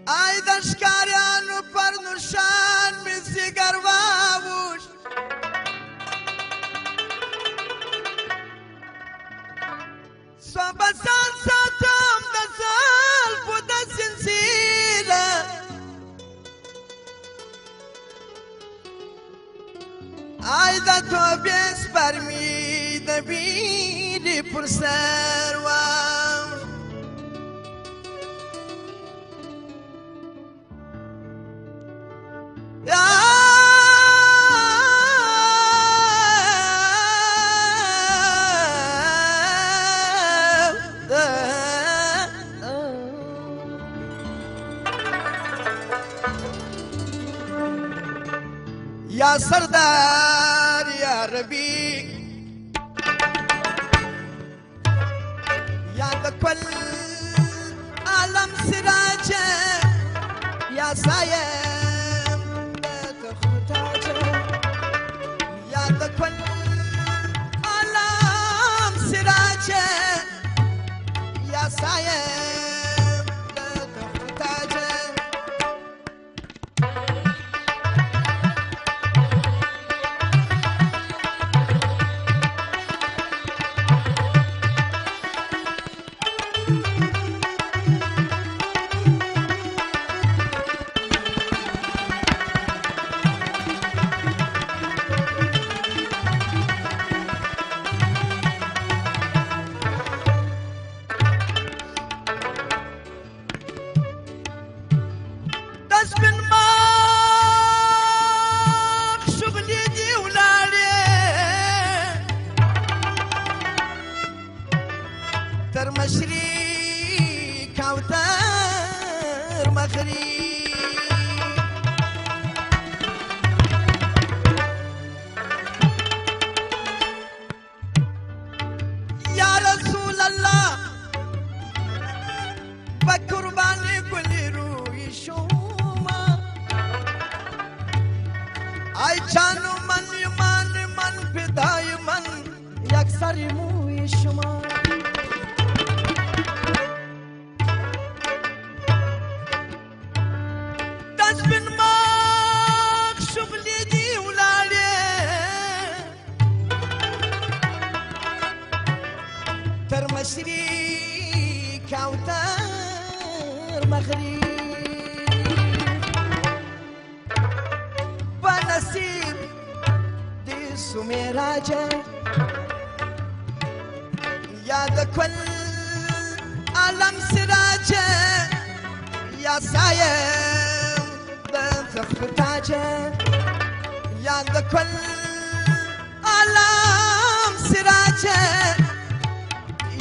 Ay da škarjanu parnušan mi si garvavuš. Soba san satam da salpu da sincila. Ay da tobjes parmi da bili pur servam. या सरदार या रबी या दक्वल आलम सिराजे या सायम तख्ताजे या दक्वल आलम सिराजे या सायम तख्ताजे تر مشرق او تر مغرب يا رسول الله بقرباني كل روي شوما اي جانو من يمان من بداي من يكسر موي شوما تر مشرق او تر مغرب بنصيب دي سميراجه يا ذا كل عالم سراجه يا سايم بفختاجه يا ذا كل عالم سراجه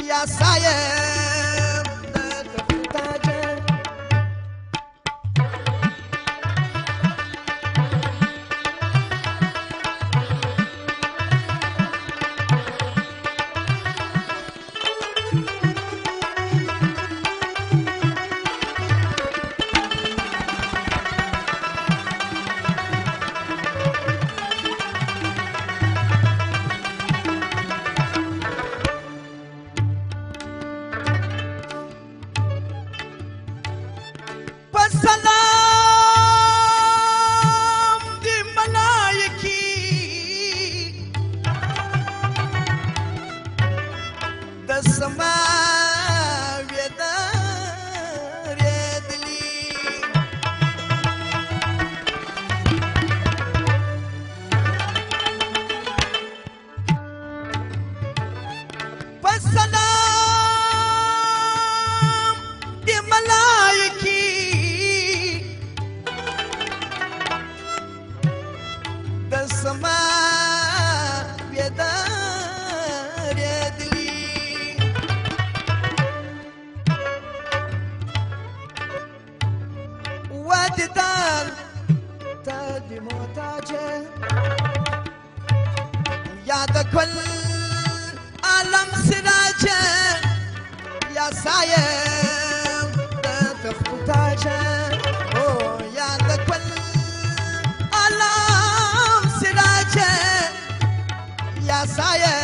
يا سايم تحتاجه سلام دي ملايكي دا السماء يدار يدلي فالسلام دیدن تدی محتاجه یاد کل عالم سراجه یا سایه تخت تاجه او یاد کل عالم سراجه یا سایه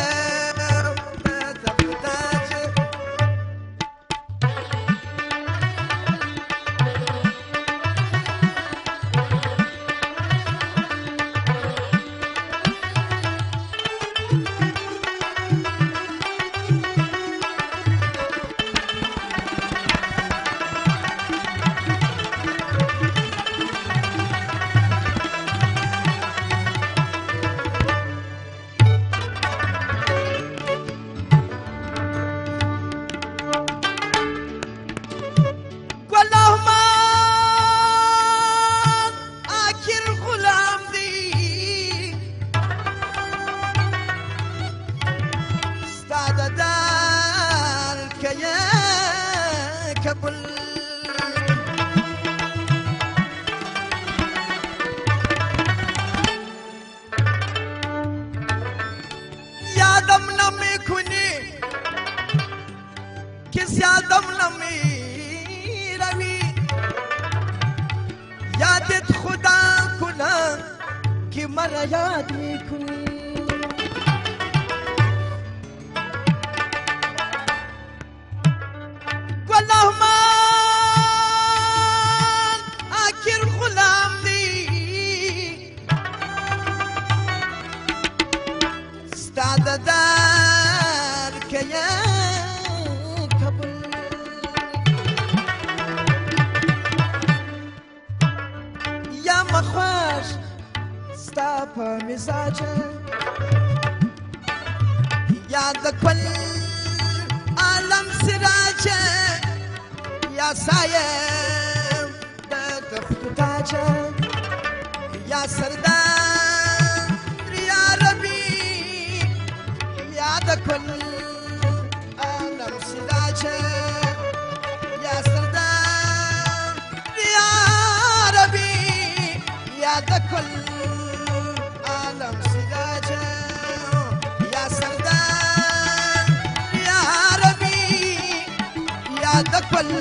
یادم نمیکنی کس یادم نمیروی یادت خدا کنم که مرا یاد میکنی والله من آخر غلام دی استاد دار که کبل یا مخواش ستا په مزاجه یاد کل عالم سراجه یا سایه د تخت تاجه یا سردار یا ربی یاد کل عالم سراجه یا سردار یا ربی یاد کل عالم سراجه یا سردار یا ربی یاد کل